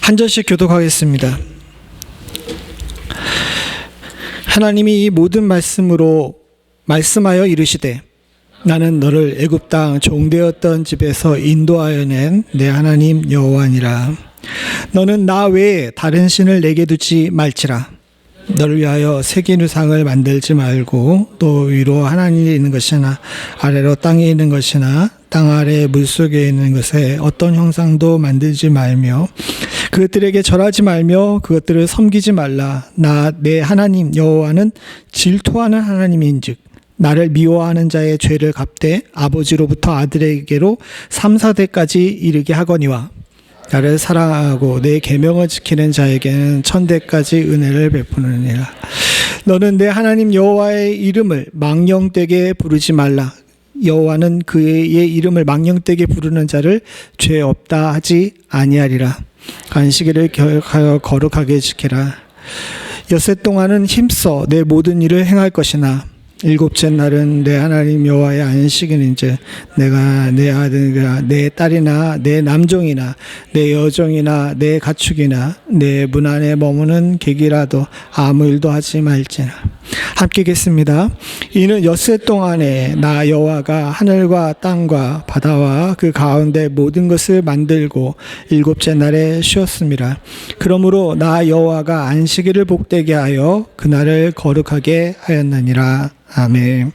한 절씩 교독하겠습니다. 하나님이 이 모든 말씀으로 말씀하여 이르시되 나는 너를 애굽 땅 종되었던 집에서 인도하여 낸 내 하나님 여호와니라. 너는 나 외에 다른 신을 내게 두지 말지라. 너를 위하여 새긴 우상을 만들지 말고 또 위로 하나님이 있는 것이나 아래로 땅에 있는 것이나 땅 아래 물속에 있는 것에 어떤 형상도 만들지 말며 그것들에게 절하지 말며 그것들을 섬기지 말라. 나 내 하나님 여호와는 질투하는 하나님인즉 나를 미워하는 자의 죄를 갚되 아버지로부터 아들에게로 3, 4대까지 이르게 하거니와 나를 사랑하고 내 계명을 지키는 자에게는 1000대까지 은혜를 베푸느니라. 너는 내 하나님 여호와의 이름을 망령되게 부르지 말라. 여호와는 그의 이름을 망령되게 부르는 자를 죄 없다 하지 아니하리라. 안식일을 기억하여 거룩하게 지키라. 엿새 동안은 힘써 내 모든 일을 행할 것이나 일곱째 날은 내 하나님 여호와의 안식일인즉 내가 내 아들이나 내 딸이나 내 남종이나 내 여종이나 내 가축이나 내 문 안에 머무는 객이라도 아무 일도 하지 말지나. 함께 읽겠습니다. 이는 엿새 동안에 나 여호와가 하늘과 땅과 바다와 그 가운데 모든 것을 만들고 일곱째 날에 쉬었습니다. 그러므로 나 여호와가 안식일을 복되게 하여 그날을 거룩하게 하였느니라. 아멘.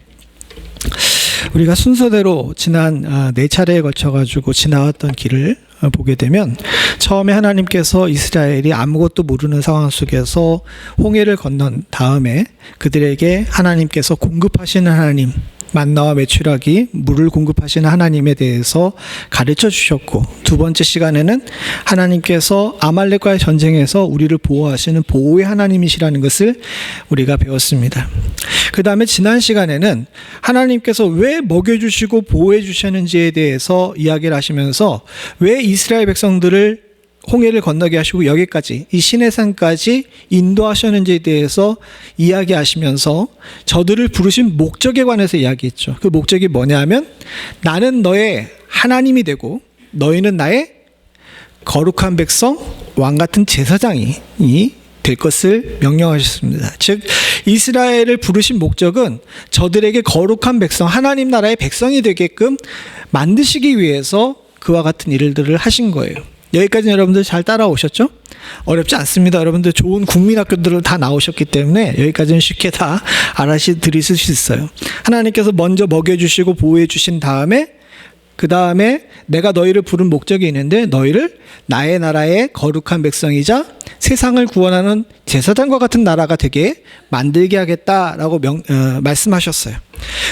우리가 순서대로 지난 4차례에 걸쳐가지고 지나왔던 길을 보게 되면 처음에 하나님께서 이스라엘이 아무것도 모르는 상황 속에서 홍해를 건넌 다음에 그들에게 하나님께서 공급하시는 하나님, 만나와 메추라기 물을 공급하시는 하나님에 대해서 가르쳐 주셨고, 두 번째 시간에는 하나님께서 아말렉과의 전쟁에서 우리를 보호하시는 보호의 하나님이시라는 것을 우리가 배웠습니다. 그 다음에 지난 시간에는 하나님께서 왜 먹여주시고 보호해 주시는지에 대해서 이야기를 하시면서 왜 이스라엘 백성들을 홍해를 건너게 하시고 여기까지 이 시내산까지 인도하셨는지에 대해서 이야기하시면서 저들을 부르신 목적에 관해서 이야기했죠. 그 목적이 뭐냐면 나는 너의 하나님이 되고 너희는 나의 거룩한 백성, 왕같은 제사장이 될 것을 명령하셨습니다. 즉 이스라엘을 부르신 목적은 저들에게 거룩한 백성, 하나님 나라의 백성이 되게끔 만드시기 위해서 그와 같은 일들을 하신 거예요. 여기까지 여러분들 잘 따라오셨죠? 어렵지 않습니다. 여러분들 좋은 국민학교들을 다 나오셨기 때문에 여기까지는 쉽게 다 알아들으실 수 있어요. 하나님께서 먼저 먹여주시고 보호해주신 다음에 그 다음에 내가 너희를 부른 목적이 있는데 너희를 나의 나라의 거룩한 백성이자 세상을 구원하는 제사장과 같은 나라가 되게 만들게 하겠다라고 말씀하셨어요.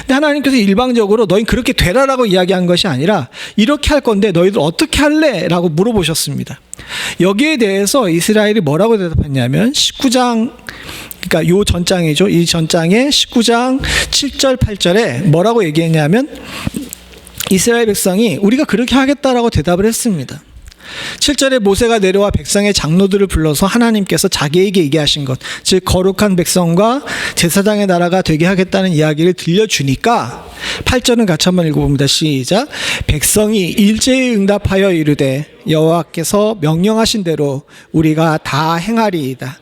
근데 하나님께서 일방적으로 너희 그렇게 되라라고 이야기한 것이 아니라 이렇게 할 건데 너희들 어떻게 할래? 라고 물어보셨습니다. 여기에 대해서 이스라엘이 뭐라고 대답했냐면 19장, 그러니까 요 전장이죠. 이 전장의 19장 7절 8절에 뭐라고 얘기했냐면 이스라엘 백성이 우리가 그렇게 하겠다라고 대답을 했습니다. 7절에 모세가 내려와 백성의 장로들을 불러서 하나님께서 자기에게 얘기하신 것, 즉 거룩한 백성과 제사장의 나라가 되게 하겠다는 이야기를 들려주니까 8절은 같이 한번 읽어봅니다. 시작. 백성이 일제히 응답하여 이르되 여호와께서 명령하신 대로 우리가 다 행하리이다.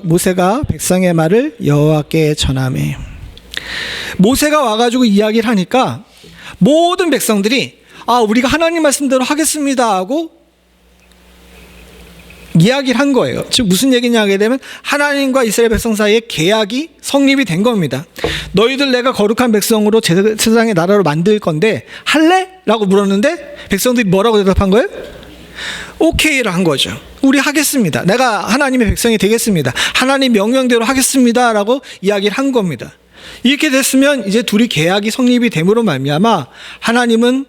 모세가 백성의 말을 여호와께 전하매. 모세가 와가지고 이야기를 하니까 모든 백성들이 우리가 하나님 말씀대로 하겠습니다 하고 이야기를 한 거예요. 즉 무슨 얘기냐 하게 되면 하나님과 이스라엘 백성 사이에 계약이 성립이 된 겁니다. 너희들 내가 거룩한 백성으로 세상의 나라로 만들 건데 할래? 라고 물었는데 백성들이 뭐라고 대답한 거예요? 오케이를 한 거죠. 우리 하겠습니다. 내가 하나님의 백성이 되겠습니다. 하나님 명령대로 하겠습니다 라고 이야기를 한 겁니다. 이렇게 됐으면 이제 둘이 계약이 성립이 됨으로 말미암아 하나님은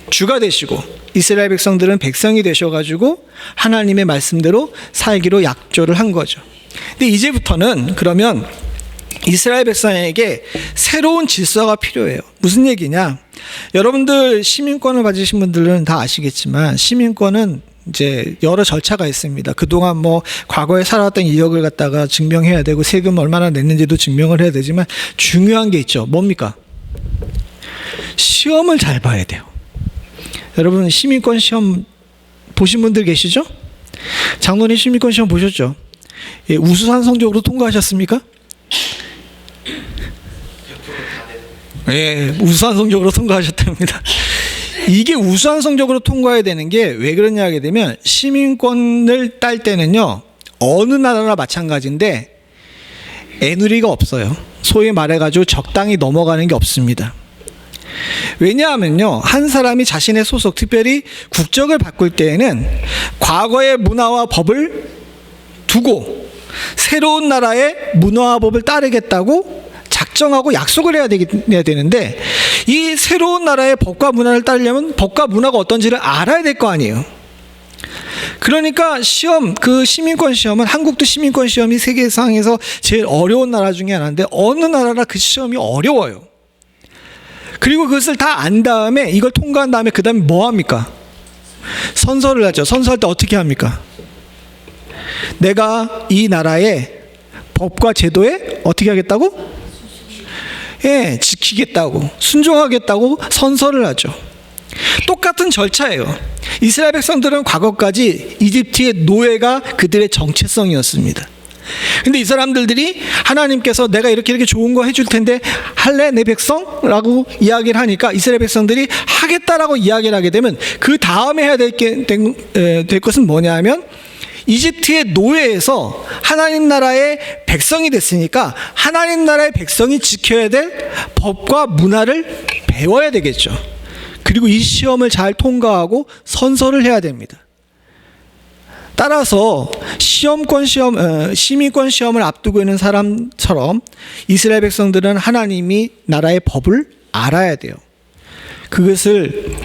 주가 되시고 이스라엘 백성들은 백성이 되셔가지고 하나님의 말씀대로 살기로 약조를 한 거죠. 근데 이제부터는 그러면 이스라엘 백성에게 새로운 질서가 필요해요. 무슨 얘기냐? 여러분들 시민권을 가지신 분들은 다 아시겠지만 시민권은 이제 여러 절차가 있습니다. 그동안 과거에 살아왔던 이력을 갖다가 증명해야 되고 세금 얼마나 냈는지도 증명을 해야 되지만 중요한 게 있죠. 뭡니까? 시험을 잘 봐야 돼요. 여러분 시민권 시험 보신 분들 계시죠? 장로님 시민권 시험 보셨죠? 예, 우수한 성적으로 통과하셨습니까? 예, 우수한 성적으로 통과하셨답니다. 이게 우수한 성적으로 통과해야 되는 게 왜 그러냐 하게 되면 시민권을 딸 때는요, 어느 나라나 마찬가지인데 애누리가 없어요. 소위 말해가지고 적당히 넘어가는 게 없습니다. 왜냐하면요, 한 사람이 자신의 소속, 특별히 국적을 바꿀 때에는 과거의 문화와 법을 두고 새로운 나라의 문화와 법을 따르겠다고 작정하고 약속을 해야 되는데, 이 새로운 나라의 법과 문화를 따르려면 법과 문화가 어떤지를 알아야 될 거 아니에요. 그러니까 시험, 그 시민권 시험은, 한국도 시민권 시험이 세계상에서 제일 어려운 나라 중에 하나인데 어느 나라나 그 시험이 어려워요. 그리고 그것을 다 안 다음에, 이걸 통과한 다음에 그 다음에 뭐 합니까? 선서를 하죠. 선서할 때 어떻게 합니까? 내가 이 나라의 법과 제도에 어떻게 하겠다고? 예, 지키겠다고, 순종하겠다고 선서를 하죠. 똑같은 절차예요. 이스라엘 백성들은 과거까지 이집트의 노예가 그들의 정체성이었습니다. 근데 이 사람들이 하나님께서 내가 이렇게 좋은 거 해줄 텐데 할래 내 백성? 라고 이야기를 하니까 이스라엘 백성들이 하겠다라고 이야기를 하게 되면 그 다음에 해야 될 것은 뭐냐 하면, 이집트의 노예에서 하나님 나라의 백성이 됐으니까 하나님 나라의 백성이 지켜야 될 법과 문화를 배워야 되겠죠. 그리고 이 시험을 잘 통과하고 선서를 해야 됩니다. 따라서 시민권 시험을 앞두고 있는 사람처럼 이스라엘 백성들은 하나님이 나라의 법을 알아야 돼요. 그것을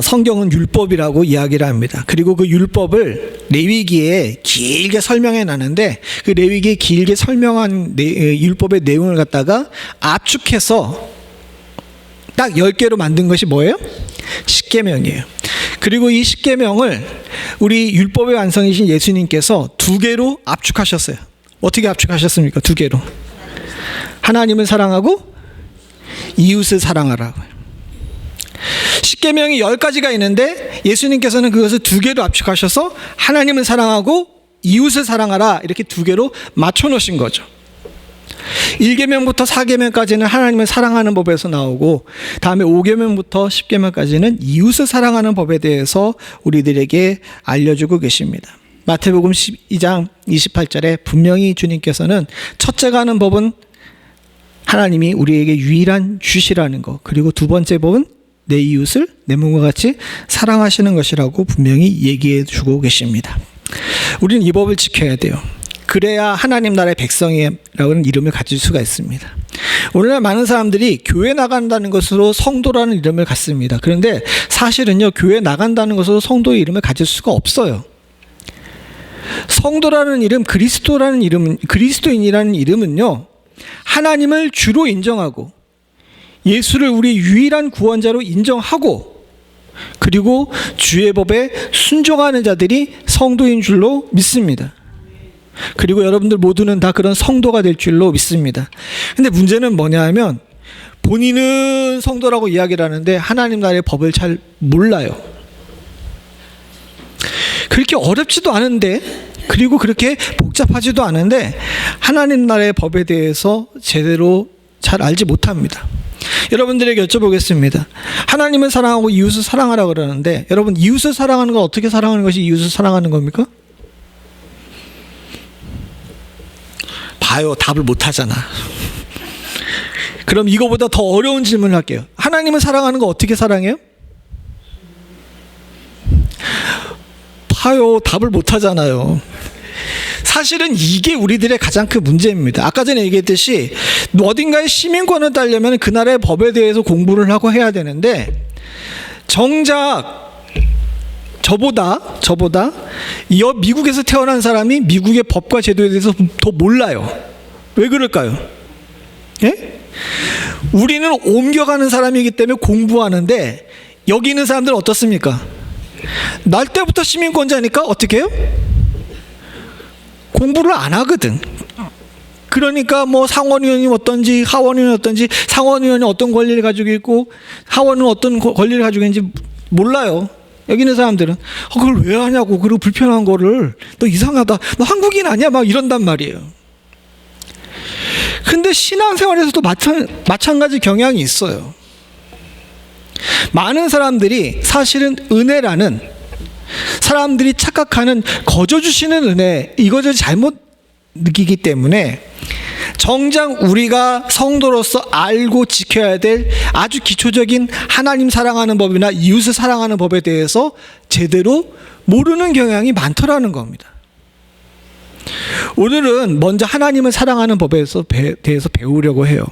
성경은 율법이라고 이야기를 합니다. 그리고 그 율법을 레위기에 길게 설명해 놨는데, 그 레위기에 길게 설명한 율법의 내용을 갖다가 압축해서 딱 10개로 만든 것이 뭐예요? 십계명이에요. 그리고 이 십계명을 우리 율법의 완성이신 예수님께서 2개로 압축하셨어요. 어떻게 압축하셨습니까? 2개로. 하나님을 사랑하고 이웃을 사랑하라고요. 십계명이 10가지가 있는데 예수님께서는 그것을 2개로 압축하셔서 하나님을 사랑하고 이웃을 사랑하라, 이렇게 2개로 맞춰 놓으신 거죠. 1계명부터 4계명까지는 하나님을 사랑하는 법에서 나오고, 다음에 5계명부터 10계명까지는 이웃을 사랑하는 법에 대해서 우리들에게 알려주고 계십니다. 마태복음 12장 28절에 분명히 주님께서는 첫째가 하는 법은 하나님이 우리에게 유일한 주시라는 것, 그리고 2번째 법은 내 이웃을 내 몸과 같이 사랑하시는 것이라고 분명히 얘기해 주고 계십니다. 우리는 이 법을 지켜야 돼요. 그래야 하나님 나라의 백성이라는 이름을 가질 수가 있습니다. 오늘날 많은 사람들이 교회 나간다는 것으로 성도라는 이름을 갖습니다. 그런데 사실은요, 교회 나간다는 것으로 성도의 이름을 가질 수가 없어요. 성도라는 이름, 그리스도라는 이름은, 그리스도인이라는 이름은요, 하나님을 주로 인정하고 예수를 우리 유일한 구원자로 인정하고, 그리고 주의 법에 순종하는 자들이 성도인 줄로 믿습니다. 그리고 여러분들 모두는 다 그런 성도가 될 줄로 믿습니다. 근데 문제는 뭐냐 하면, 본인은 성도라고 이야기를 하는데 하나님 나라의 법을 잘 몰라요. 그렇게 어렵지도 않은데, 그리고 그렇게 복잡하지도 않은데 하나님 나라의 법에 대해서 제대로 잘 알지 못합니다. 여러분들에게 여쭤보겠습니다. 하나님을 사랑하고 이웃을 사랑하라고 그러는데, 여러분, 이웃을 사랑하는 건 어떻게 사랑하는 것이 이웃을 사랑하는 겁니까? 봐요, 답을 못하잖아. 그럼 이거보다 더 어려운 질문을 할게요. 하나님을 사랑하는 거 어떻게 사랑해요? 봐요, 답을 못하잖아요. 사실은 이게 우리들의 가장 큰 문제입니다. 아까 전에 얘기했듯이 어딘가에 시민권을 따려면 그 나라의 법에 대해서 공부를 하고 해야 되는데, 정작 저보다 미국에서 태어난 사람이 미국의 법과 제도에 대해서 더 몰라요. 왜 그럴까요? 예? 우리는 옮겨가는 사람이기 때문에 공부하는데, 여기 있는 사람들은 어떻습니까? 날 때부터 시민권자니까 어떻게 해요? 공부를 안 하거든. 그러니까 뭐 상원의원이 어떤지, 하원의원이 어떤지, 상원의원이 어떤 권리를 가지고 있고 하원은 어떤 권리를 가지고 있는지 몰라요. 여기 있는 사람들은 그걸 왜 하냐고, 그리고 불편한 거를, 너 이상하다, 너 한국인 아니야, 막 이런단 말이에요. 근데 신앙생활에서도 마찬가지 경향이 있어요. 많은 사람들이 사실은 은혜라는, 사람들이 착각하는 거저 주시는 은혜, 이것을 잘못 느끼기 때문에 정작 우리가 성도로서 알고 지켜야 될 아주 기초적인 하나님 사랑하는 법이나 이웃을 사랑하는 법에 대해서 제대로 모르는 경향이 많더라는 겁니다. 오늘은 먼저 하나님을 사랑하는 법에 대해서 배우려고 해요.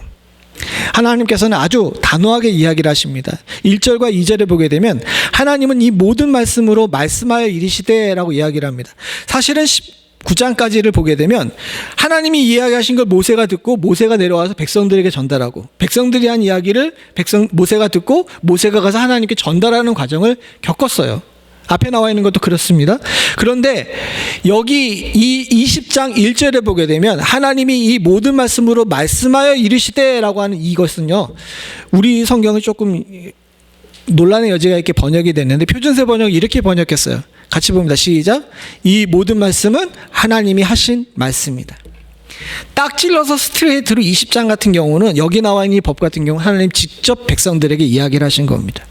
하나님께서는 아주 단호하게 이야기를 하십니다. 1절과 2절에 보게 되면 하나님은 이 모든 말씀으로 말씀하여 이르시되 라고 이야기를 합니다. 사실은 19장까지를 보게 되면 하나님이 이야기하신 걸 모세가 듣고 모세가 내려와서 백성들에게 전달하고, 백성들이 한 이야기를 모세가 듣고 모세가 가서 하나님께 전달하는 과정을 겪었어요. 앞에 나와 있는 것도 그렇습니다. 그런데 여기 이 20장 1절에 보게 되면 하나님이 이 모든 말씀으로 말씀하여 이르시되 라고 하는 이것은요, 우리 성경은 조금 논란의 여지가 있게 번역이 됐는데 표준세 번역이 이렇게 번역했어요. 같이 봅니다. 시작. 이 모든 말씀은 하나님이 하신 말씀이다. 딱 찔러서 스트레이트로 20장 같은 경우는, 여기 나와 있는 이 법 같은 경우 하나님 직접 백성들에게 이야기를 하신 겁니다.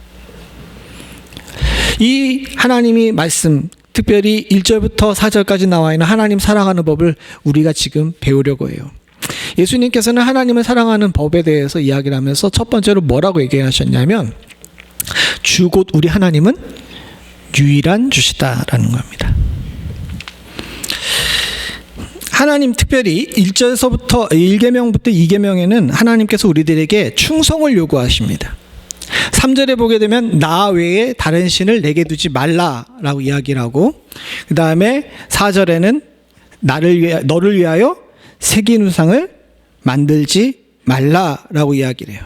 이 하나님이 말씀, 특별히 1절부터 4절까지 나와 있는 하나님 사랑하는 법을 우리가 지금 배우려고 해요. 예수님께서는 하나님을 사랑하는 법에 대해서 이야기를 하면서 첫 번째로 뭐라고 얘기하셨냐면, 주 곧 우리 하나님은 유일한 주시다라는 겁니다. 하나님, 특별히 1절서부터 1계명부터 2계명에는 하나님께서 우리들에게 충성을 요구하십니다. 3절에 보게 되면 나 외에 다른 신을 내게 두지 말라라고 이야기를 하고, 그 다음에 4절에는 너를 위하여 새긴 우상을 만들지 말라라고 이야기를 해요.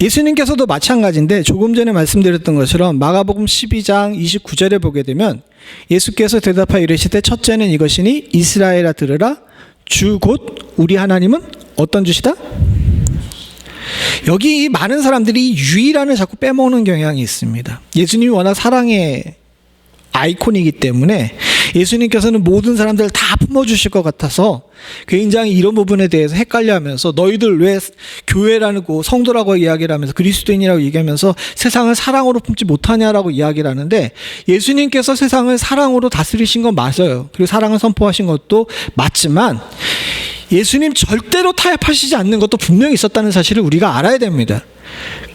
예수님께서도 마찬가지인데, 조금 전에 말씀드렸던 것처럼 마가복음 12장 29절에 보게 되면 예수께서 대답하여 이르시되 첫째는 이것이니 이스라엘아 들으라, 주 곧 우리 하나님은 어떤 주시다? 여기 많은 사람들이 유일한을 자꾸 빼먹는 경향이 있습니다. 예수님이 워낙 사랑의 아이콘이기 때문에 예수님께서는 모든 사람들을 다 품어주실 것 같아서 굉장히 이런 부분에 대해서 헷갈려하면서, 너희들 왜 교회라고 성도라고 이야기를 하면서 그리스도인이라고 얘기하면서 세상을 사랑으로 품지 못하냐라고 이야기를 하는데, 예수님께서 세상을 사랑으로 다스리신 건 맞아요. 그리고 사랑을 선포하신 것도 맞지만 예수님 절대로 타협하시지 않는 것도 분명히 있었다는 사실을 우리가 알아야 됩니다.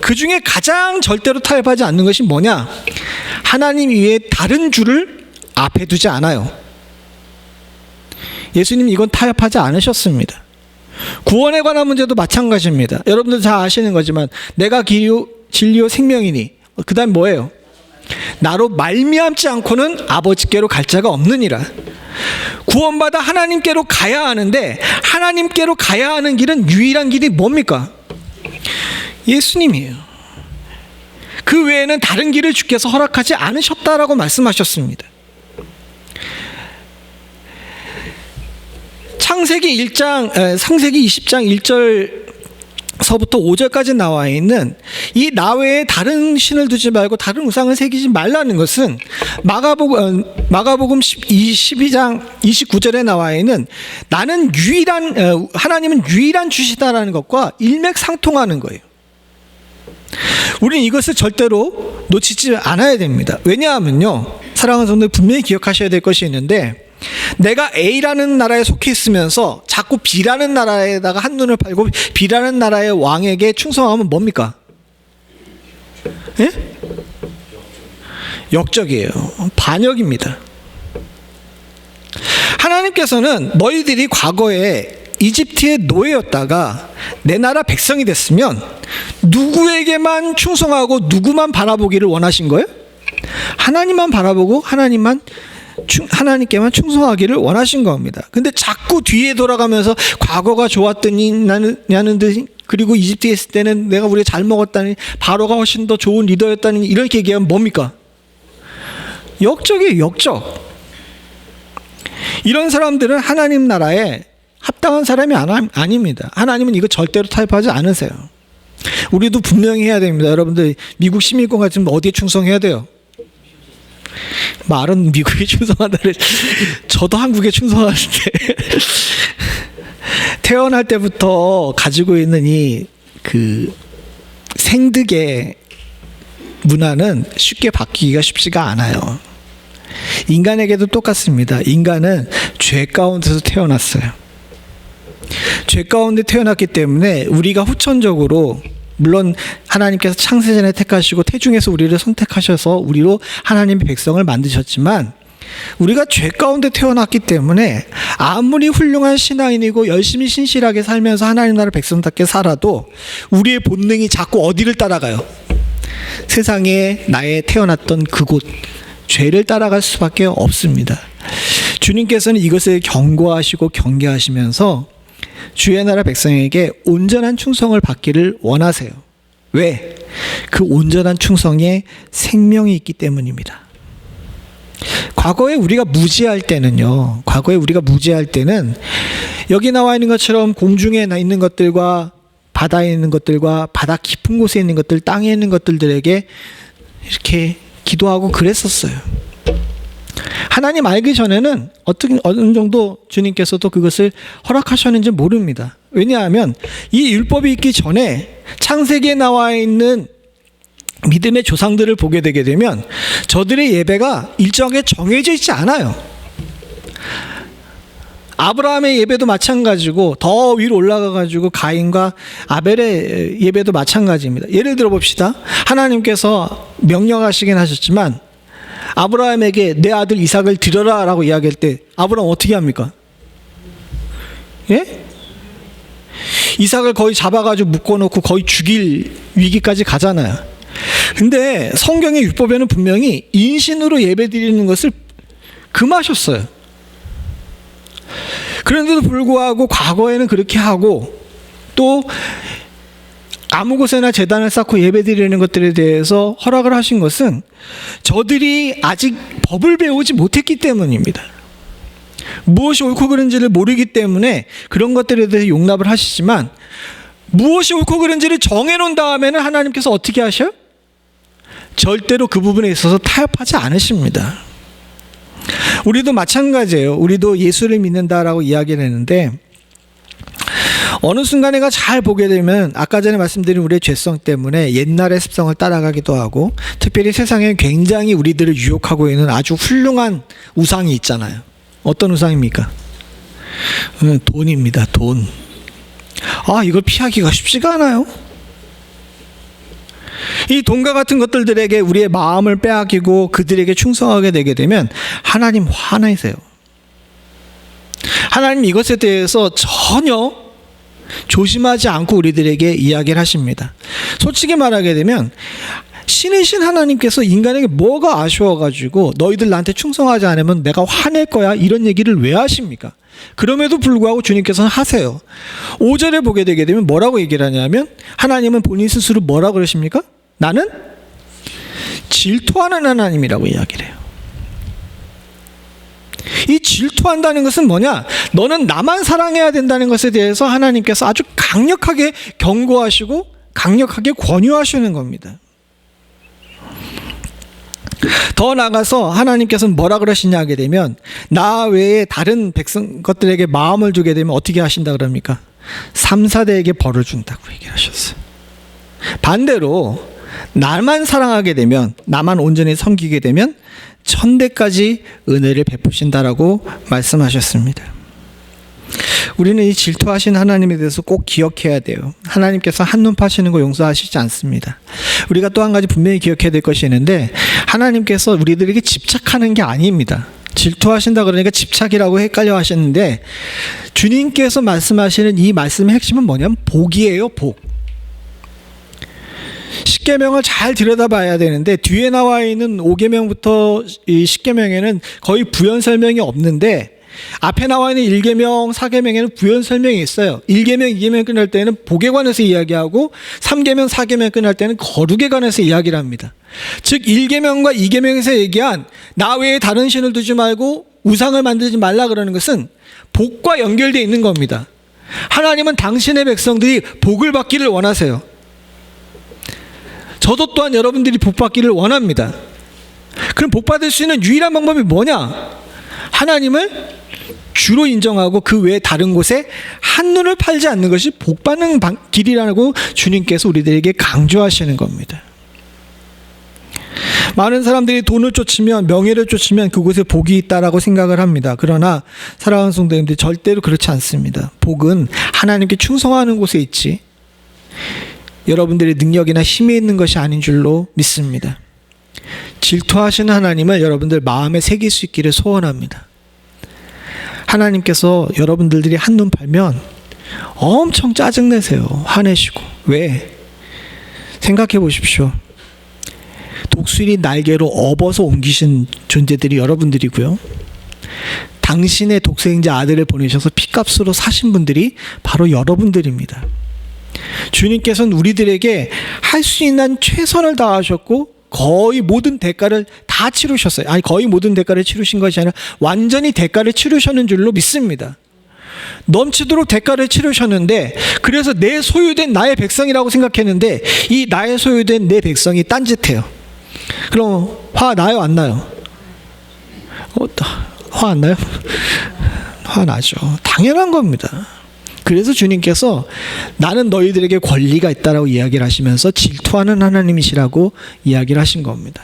그 중에 가장 절대로 타협하지 않는 것이 뭐냐? 하나님 외에 다른 주를 앞에 두지 않아요. 예수님 이건 타협하지 않으셨습니다. 구원에 관한 문제도 마찬가지입니다. 여러분들 다 아시는 거지만 내가 길이요 진리요 생명이니, 그 다음 뭐예요? 나로 말미암지 않고는 아버지께로 갈 자가 없느니라. 구원받아 하나님께로 가야 하는데, 하나님께로 가야 하는 길은 유일한 길이 뭡니까? 예수님이에요. 그 외에는 다른 길을 주께서 허락하지 않으셨다라고 말씀하셨습니다. 창세기 20장 1절서부터 5절까지 나와 있는 이 나 외에 다른 신을 두지 말고 다른 우상을 새기지 말라는 것은 마가복음 12장 29절에 나와 있는 하나님은 유일한 주시다라는 것과 일맥상통하는 거예요. 우리는 이것을 절대로 놓치지 않아야 됩니다. 왜냐하면요, 사랑하는 성도들 분명히 기억하셔야 될 것이 있는데, 내가 A라는 나라에 속해 있으면서 자꾸 B라는 나라에다가 한눈을 팔고 B라는 나라의 왕에게 충성하면 뭡니까? 예? 역적이에요. 반역입니다. 하나님께서는 너희들이 과거에 이집트의 노예였다가 내 나라 백성이 됐으면 누구에게만 충성하고 누구만 바라보기를 원하신 거예요? 하나님만 바라보고 하나님께만 충성하기를 원하신 겁니다. 근데 자꾸 뒤에 돌아가면서 과거가 좋았더니 나는 듯, 그리고 이집트에 있을 때는 내가 우리가 잘 먹었다니, 바로가 훨씬 더 좋은 리더였다니, 이렇게 얘기하면 뭡니까? 역적이에요, 역적. 이런 사람들은 하나님 나라에 합당한 사람이 아닙니다. 하나님은 이거 절대로 타협하지 않으세요. 우리도 분명히 해야 됩니다. 여러분들 미국 시민권 같으면 어디에 충성해야 돼요? 말은 미국에 충성한다를 저도 한국에 충성하는데 태어날 때부터 가지고 있는 이 그 생득의 문화는 쉽게 바뀌기가 쉽지가 않아요. 인간에게도 똑같습니다. 인간은 죄 가운데서 태어났어요. 죄 가운데 태어났기 때문에 우리가 후천적으로, 물론 하나님께서 창세전에 택하시고 태중에서 우리를 선택하셔서 우리로 하나님의 백성을 만드셨지만, 우리가 죄 가운데 태어났기 때문에 아무리 훌륭한 신앙인이고 열심히 신실하게 살면서 하나님 나라 백성답게 살아도 우리의 본능이 자꾸 어디를 따라가요? 세상에 나의 태어났던 그곳, 죄를 따라갈 수밖에 없습니다. 주님께서는 이것을 경고하시고 경계하시면서 주의 나라 백성에게 온전한 충성을 받기를 원하세요. 왜? 그 온전한 충성에 생명이 있기 때문입니다. 과거에 우리가 무지할 때는 여기 나와 있는 것처럼 공중에 있는 것들과 바다에 있는 것들과 바다 깊은 곳에 있는 것들, 땅에 있는 것들에게 이렇게 기도하고 그랬었어요. 하나님 알기 전에는 어느 정도 주님께서도 그것을 허락하셨는지 모릅니다. 왜냐하면 이 율법이 있기 전에 창세기에 나와 있는 믿음의 조상들을 보게 되게 되면 저들의 예배가 일정하게 정해져 있지 않아요. 아브라함의 예배도 마찬가지고 더 위로 올라가가지고 가인과 아벨의 예배도 마찬가지입니다. 예를 들어 봅시다. 하나님께서 명령하시긴 하셨지만 아브라함에게 내 아들 이삭을 드려라 라고 이야기할 때 아브라함 어떻게 합니까? 예? 이삭을 거의 잡아가지고 묶어놓고 거의 죽일 위기까지 가잖아요. 근데 성경의 율법에는 분명히 인신으로 예배드리는 것을 금하셨어요. 그런데도 불구하고 과거에는 그렇게 하고 또 아무 곳에나 제단을 쌓고 예배드리는 것들에 대해서 허락을 하신 것은 저들이 아직 법을 배우지 못했기 때문입니다. 무엇이 옳고 그른지를 모르기 때문에 그런 것들에 대해서 용납을 하시지만, 무엇이 옳고 그른지를 정해놓은 다음에는 하나님께서 어떻게 하셔요? 절대로 그 부분에 있어서 타협하지 않으십니다. 우리도 마찬가지예요. 우리도 예수를 믿는다라고 이야기를 했는데 어느 순간에가 잘 보게 되면 아까 전에 말씀드린 우리의 죄성 때문에 옛날의 습성을 따라가기도 하고, 특별히 세상에 굉장히 우리들을 유혹하고 있는 아주 훌륭한 우상이 있잖아요. 어떤 우상입니까? 돈입니다. 돈. 이걸 피하기가 쉽지가 않아요. 이 돈과 같은 것들에게 우리의 마음을 빼앗기고 그들에게 충성하게 되게 되면 하나님 화내세요. 하나님 이것에 대해서 전혀 조심하지 않고 우리들에게 이야기를 하십니다. 솔직히 말하게 되면 신이신 하나님께서 인간에게 뭐가 아쉬워가지고 너희들 나한테 충성하지 않으면 내가 화낼 거야 이런 얘기를 왜 하십니까? 그럼에도 불구하고 주님께서는 하세요. 5절에 보게 되게 되면 뭐라고 얘기를 하냐면 하나님은 본인 스스로 뭐라고 그러십니까? 나는 질투하는 하나님이라고 이야기를 해요. 이 질투한다는 것은 뭐냐? 너는 나만 사랑해야 된다는 것에 대해서 하나님께서 아주 강력하게 경고하시고 강력하게 권유하시는 겁니다. 더 나아가서 하나님께서는 뭐라 그러시냐 하게 되면 나 외에 다른 백성 것들에게 마음을 주게 되면 어떻게 하신다 그럽니까? 3, 4대에게 벌을 준다고 얘기를 하셨어요. 반대로 나만 사랑하게 되면, 나만 온전히 섬기게 되면 1000대까지 은혜를 베푸신다라고 말씀하셨습니다. 우리는 이 질투하신 하나님에 대해서 꼭 기억해야 돼요. 하나님께서 한눈 파시는 거 용서하시지 않습니다. 우리가 또 한 가지 분명히 기억해야 될 것이 있는데, 하나님께서 우리들에게 집착하는 게 아닙니다. 질투하신다 그러니까 집착이라고 헷갈려 하셨는데, 주님께서 말씀하시는 이 말씀의 핵심은 뭐냐면 복이에요. 복. 십계명을 잘 들여다봐야 되는데 뒤에 나와 있는 5계명부터 이 십계명에는 거의 부연 설명이 없는데, 앞에 나와 있는 1계명, 4계명에는 부연 설명이 있어요. 1계명, 2계명 끝날 때는 복에 관해서 이야기하고 3계명, 4계명 끝날 때는 거룩에 관해서 이야기를 합니다. 즉 1계명과 2계명에서 얘기한 나 외에 다른 신을 두지 말고 우상을 만들지 말라 그러는 것은 복과 연결되어 있는 겁니다. 하나님은 당신의 백성들이 복을 받기를 원하세요. 저도 또한 여러분들이 복받기를 원합니다. 그럼 복받을 수 있는 유일한 방법이 뭐냐? 하나님을 주로 인정하고 그 외에 다른 곳에 한눈을 팔지 않는 것이 복받는 길이라고 주님께서 우리들에게 강조하시는 겁니다. 많은 사람들이 돈을 쫓으면, 명예를 쫓으면 그곳에 복이 있다라고 생각을 합니다. 그러나 사랑하는 성도님들, 절대로 그렇지 않습니다. 복은 하나님께 충성하는 곳에 있지 여러분들의 능력이나 힘에 있는 것이 아닌 줄로 믿습니다. 질투하시는 하나님을 여러분들 마음에 새길 수 있기를 소원합니다. 하나님께서 여러분들이 한눈 팔면 엄청 짜증내세요. 화내시고. 왜? 생각해 보십시오. 독수리 날개로 업어서 옮기신 존재들이 여러분들이고요. 당신의 독생자 아들을 보내셔서 피값으로 사신 분들이 바로 여러분들입니다. 주님께서는 우리들에게 할 수 있는 최선을 다하셨고 거의 모든 대가를 다 치르셨어요. 아니, 거의 모든 대가를 치르신 것이 아니라 완전히 대가를 치르셨는 줄로 믿습니다. 넘치도록 대가를 치르셨는데, 그래서 내 소유된 나의 백성이라고 생각했는데 이 나의 소유된 내 백성이 딴짓해요. 그럼 화 나요, 안 나요? 화 안 나요? 화 나죠. 당연한 겁니다. 그래서 주님께서 나는 너희들에게 권리가 있다라고 이야기를 하시면서 질투하는 하나님이시라고 이야기를 하신 겁니다.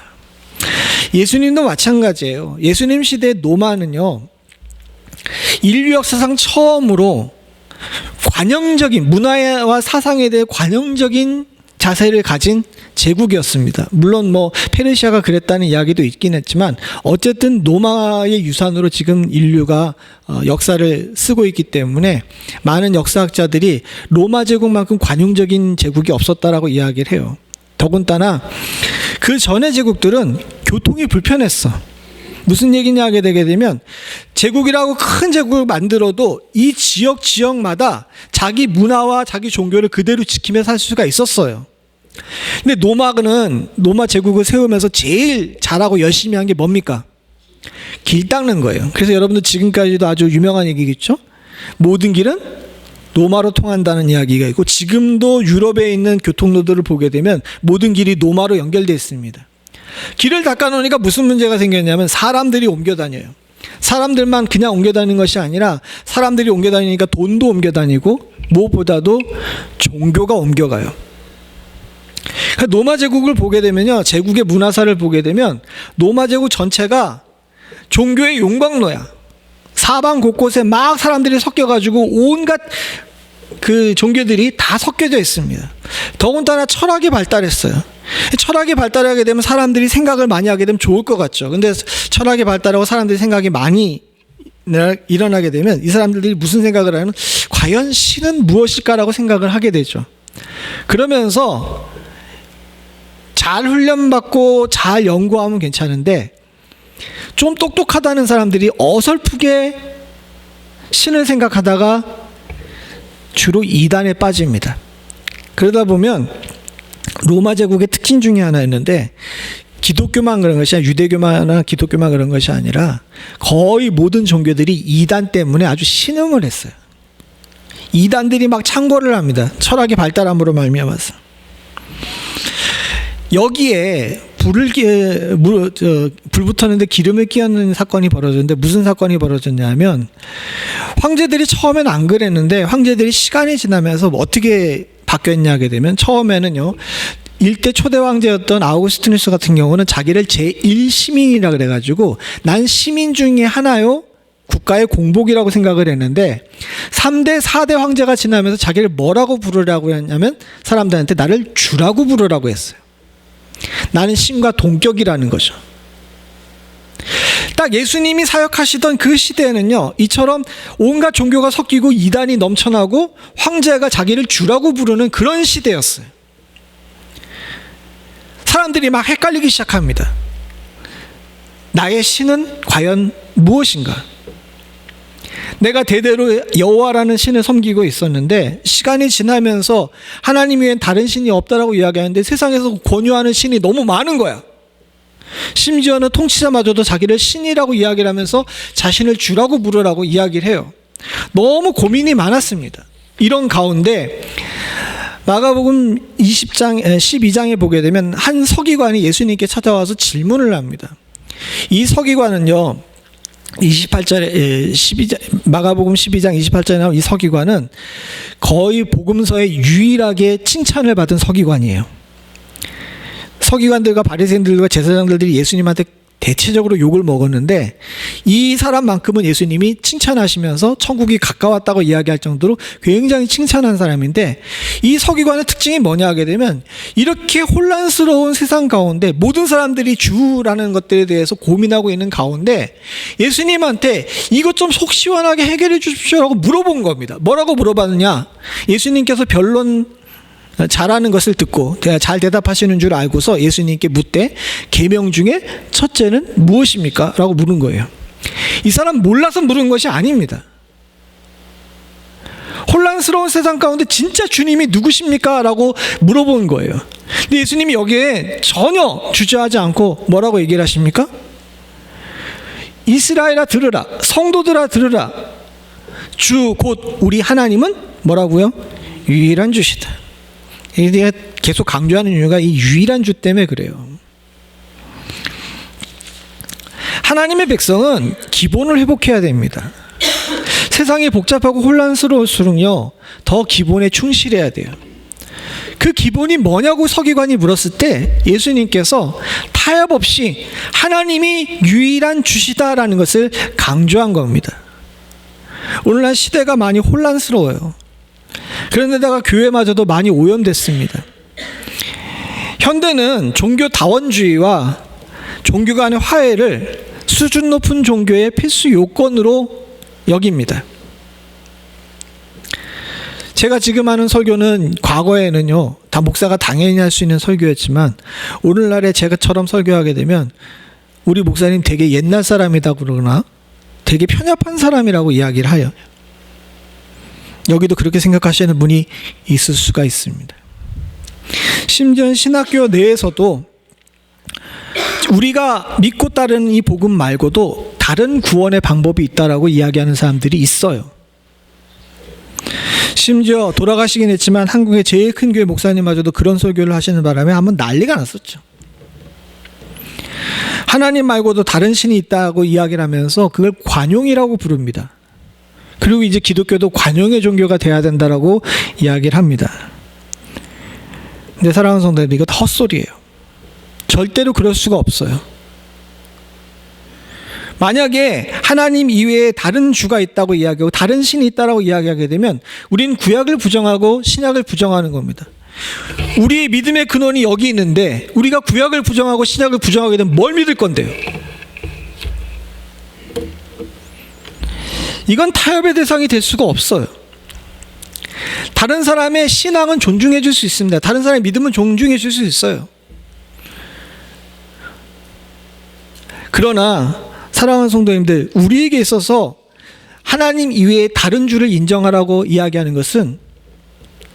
예수님도 마찬가지예요. 예수님 시대의 로마는요, 인류 역사상 처음으로 관용적인 문화와 사상에 대해 관용적인 자세를 가진 제국이었습니다. 물론 페르시아가 그랬다는 이야기도 있긴 했지만 어쨌든 로마의 유산으로 지금 인류가 역사를 쓰고 있기 때문에 많은 역사학자들이 로마 제국만큼 관용적인 제국이 없었다라고 이야기를 해요. 더군다나 그 전의 제국들은 교통이 불편했어. 무슨 얘기냐 하게 되게 되면, 제국이라고 큰 제국을 만들어도 이 지역마다 자기 문화와 자기 종교를 그대로 지키며 살 수가 있었어요. 근데 로마 제국을 세우면서 제일 잘하고 열심히 한 게 뭡니까? 길 닦는 거예요. 그래서 여러분들 지금까지도 아주 유명한 얘기겠죠? 모든 길은 로마로 통한다는 이야기가 있고, 지금도 유럽에 있는 교통로들을 보게 되면 모든 길이 로마로 연결되어 있습니다. 길을 닦아놓으니까 무슨 문제가 생겼냐면 사람들이 옮겨 다녀요. 사람들만 그냥 옮겨 다니는 것이 아니라 사람들이 옮겨 다니니까 돈도 옮겨 다니고 무엇보다도 종교가 옮겨가요. 로마 제국을 보게 되면요, 제국의 문화사를 보게 되면 로마 제국 전체가 종교의 용광로야. 사방 곳곳에 막 사람들이 섞여가지고 온갖 그 종교들이 다 섞여져 있습니다. 더군다나 철학이 발달했어요. 철학이 발달하게 되면 사람들이 생각을 많이 하게 되면 좋을 것 같죠. 근데 철학이 발달하고 사람들이 생각이 많이 일어나게 되면 이 사람들이 무슨 생각을 하면, 과연 신은 무엇일까라고 생각을 하게 되죠. 그러면서 잘 훈련받고 잘 연구하면 괜찮은데, 좀 똑똑하다는 사람들이 어설프게 신을 생각하다가 주로 이단에 빠집니다. 그러다 보면 로마 제국의 특징 중에 하나였는데, 기독교만 그런 것이 아니라 유대교나 기독교만 그런 것이 아니라 거의 모든 종교들이 이단 때문에 아주 신음을 했어요. 이단들이 막 창궐을 합니다. 철학의 발달함으로 말미암아서. 여기에 불 붙었는데 기름을 끼얹는 사건이 벌어졌는데, 무슨 사건이 벌어졌냐면, 황제들이 처음에는 안 그랬는데 황제들이 시간이 지나면서 어떻게 바뀌었냐 하게 되면, 처음에는요, 일대 초대 황제였던 아우구스티누스 같은 경우는 자기를 제1시민이라 그래가지고 난 시민 중에 하나요, 국가의 공복이라고 생각을 했는데, 3대 4대 황제가 지나면서 자기를 뭐라고 부르라고 했냐면, 사람들한테 나를 주라고 부르라고 했어요. 나는 신과 동격이라는 거죠. 딱 예수님이 사역하시던 그 시대에는요, 이처럼 온갖 종교가 섞이고 이단이 넘쳐나고 황제가 자기를 주라고 부르는 그런 시대였어요. 사람들이 막 헷갈리기 시작합니다. 나의 신은 과연 무엇인가? 내가 대대로 여호와라는 신을 섬기고 있었는데, 시간이 지나면서 하나님 외엔 다른 신이 없다라고 이야기하는데 세상에서 권유하는 신이 너무 많은 거야. 심지어는 통치자마저도 자기를 신이라고 이야기를 하면서 자신을 주라고 부르라고 이야기를 해요. 너무 고민이 많았습니다. 이런 가운데 마가복음 12장에 보게 되면 한 서기관이 예수님께 찾아와서 질문을 합니다. 이 서기관은요, 마가복음 12장 28절에 나온 이 서기관은 거의 복음서에 유일하게 칭찬을 받은 서기관이에요. 서기관들과 바리새인들과 제사장들이 예수님한테 대체적으로 욕을 먹었는데 이 사람만큼은 예수님이 칭찬하시면서 천국이 가까웠다고 이야기할 정도로 굉장히 칭찬한 사람인데, 이 서기관의 특징이 뭐냐 하게 되면 이렇게 혼란스러운 세상 가운데 모든 사람들이 주라는 것들에 대해서 고민하고 있는 가운데 예수님한테 이것 좀 속 시원하게 해결해 주십시오라고 물어본 겁니다. 뭐라고 물어봤느냐? 예수님께서 변론 잘하는 것을 듣고 잘 대답하시는 줄 알고서 예수님께 묻되 계명 중에 첫째는 무엇입니까? 라고 물은 거예요. 이 사람 몰라서 물은 것이 아닙니다. 혼란스러운 세상 가운데 진짜 주님이 누구십니까? 라고 물어본 거예요. 근데 예수님이 여기에 전혀 주저하지 않고 뭐라고 얘기를 하십니까? 이스라엘아 들으라, 성도들아 들으라, 주 곧 우리 하나님은 뭐라고요? 유일한 주시다. 이게 계속 강조하는 이유가 이 유일한 주 때문에 그래요. 하나님의 백성은 기본을 회복해야 됩니다. 세상이 복잡하고 혼란스러울수록요, 더 기본에 충실해야 돼요. 그 기본이 뭐냐고 서기관이 물었을 때 예수님께서 타협 없이 하나님이 유일한 주시다라는 것을 강조한 겁니다. 오늘날 시대가 많이 혼란스러워요. 그런데다가 교회마저도 많이 오염됐습니다. 현대는 종교 다원주의와 종교 간의 화해를 수준 높은 종교의 필수 요건으로 여깁니다. 제가 지금 하는 설교는 과거에는요, 다 목사가 당연히 할 수 있는 설교였지만 오늘날에 제가처럼 설교하게 되면 우리 목사님 되게 옛날 사람이다 그러거나 되게 편협한 사람이라고 이야기를 해요. 여기도 그렇게 생각하시는 분이 있을 수가 있습니다. 심지어 신학교 내에서도 우리가 믿고 따르는 이 복음 말고도 다른 구원의 방법이 있다라고 이야기하는 사람들이 있어요. 심지어 돌아가시긴 했지만 한국의 제일 큰 교회 목사님마저도 그런 설교를 하시는 바람에 한번 난리가 났었죠. 하나님 말고도 다른 신이 있다고 이야기를 하면서 그걸 관용이라고 부릅니다. 그리고 이제 기독교도 관용의 종교가 돼야 된다라고 이야기를 합니다. 근데 사랑하는 성도들, 이거 헛소리예요. 절대로 그럴 수가 없어요. 만약에 하나님 이외에 다른 주가 있다고 이야기하고 다른 신이 있다고 이야기하게 되면 우리는 구약을 부정하고 신약을 부정하는 겁니다. 우리의 믿음의 근원이 여기 있는데 우리가 구약을 부정하고 신약을 부정하게 되면 뭘 믿을 건데요? 이건 타협의 대상이 될 수가 없어요. 다른 사람의 신앙은 존중해 줄 수 있습니다. 다른 사람의 믿음은 존중해 줄 수 있어요. 그러나 사랑하는 성도님들, 우리에게 있어서 하나님 이외에 다른 주를 인정하라고 이야기하는 것은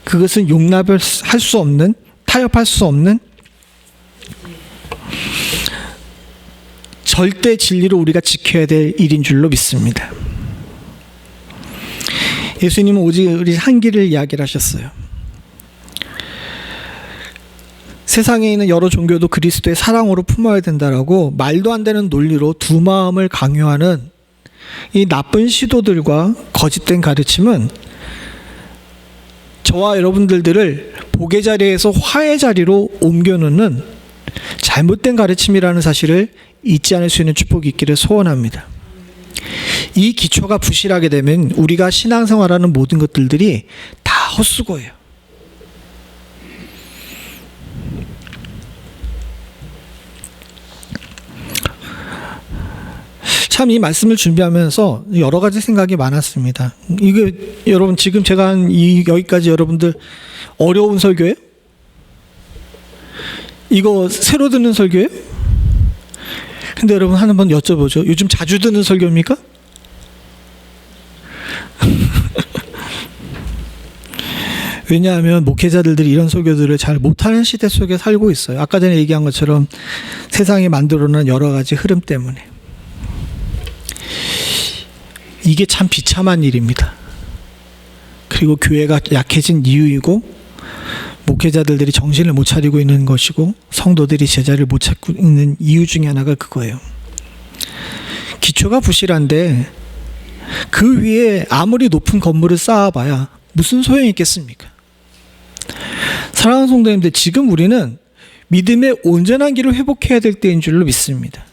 그것은 용납을 할 수 없는, 타협할 수 없는 절대 진리로 우리가 지켜야 될 일인 줄로 믿습니다. 예수님은 오직 우리 한 길을 이야기를 하셨어요. 세상에 있는 여러 종교도 그리스도의 사랑으로 품어야 된다라고 말도 안 되는 논리로 두 마음을 강요하는 이 나쁜 시도들과 거짓된 가르침은 저와 여러분들을 복의 자리에서 화의 자리로 옮겨놓는 잘못된 가르침이라는 사실을 잊지 않을 수 있는 축복이 있기를 소원합니다. 이 기초가 부실하게 되면 우리가 신앙생활하는 모든 것들이 다 헛수고예요. 참 이 말씀을 준비하면서 여러 가지 생각이 많았습니다. 이게 여러분 지금 제가 한 여기까지 여러분들 어려운 설교예요? 이거 새로 듣는 설교예요? 근데 여러분 한번 여쭤보죠. 요즘 자주 듣는 설교입니까? 왜냐하면 목회자들이 이런 설교들을 잘 못하는 시대 속에 살고 있어요. 아까 전에 얘기한 것처럼 세상이 만들어놓은 여러 가지 흐름 때문에. 이게 참 비참한 일입니다. 그리고 교회가 약해진 이유이고 목회자들이 정신을 못 차리고 있는 것이고 성도들이 제자를 못 찾고 있는 이유 중에 하나가 그거예요. 기초가 부실한데 그 위에 아무리 높은 건물을 쌓아봐야 무슨 소용이 있겠습니까? 사랑하는 성도님들, 지금 우리는 믿음의 온전한 길을 회복해야 될 때인 줄로 믿습니다.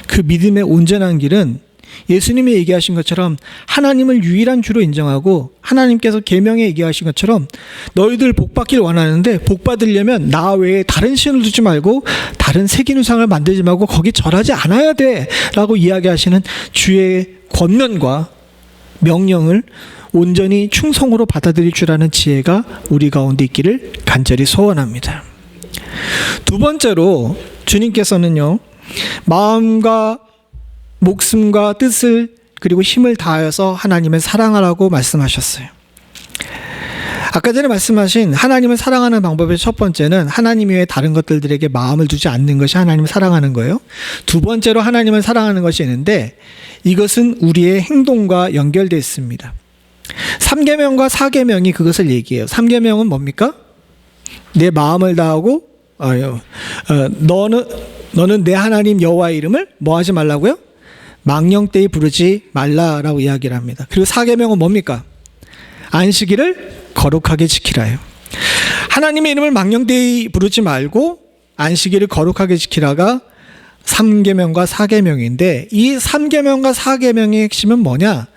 그 믿음의 온전한 길은 예수님이 얘기하신 것처럼 하나님을 유일한 주로 인정하고 하나님께서 계명에 얘기하신 것처럼 너희들 복 받길 원하는데 복 받으려면 나 외에 다른 신을 두지 말고 다른 새긴 우상을 만들지 말고 거기 절하지 않아야 돼 라고 이야기하시는 주의 권면과 명령을 온전히 충성으로 받아들일 줄 아는 지혜가 우리 가운데 있기를 간절히 소원합니다. 두 번째로 주님께서는요, 마음과 목숨과 뜻을 그리고 힘을 다하여서 하나님을 사랑하라고 말씀하셨어요. 아까 전에 말씀하신 하나님을 사랑하는 방법의 첫 번째는 하나님 외에 다른 것들에게 마음을 두지 않는 것이 하나님을 사랑하는 거예요. 두 번째로 하나님을 사랑하는 것이 있는데 이것은 우리의 행동과 연결되어 있습니다. 3계명과 4계명이 그것을 얘기해요. 3계명은 뭡니까? 내 마음을 다하고 너는 내 하나님 여호와의 이름을 뭐 하지 말라고요? 망령되이 부르지 말라라고 이야기를 합니다. 그리고 4계명은 뭡니까? 안식일을 거룩하게 지키라요. 하나님의 이름을 망령되이 부르지 말고 안식일을 거룩하게 지키라가 3계명과 4계명인데 이 3계명과 4계명의 핵심은 뭐냐?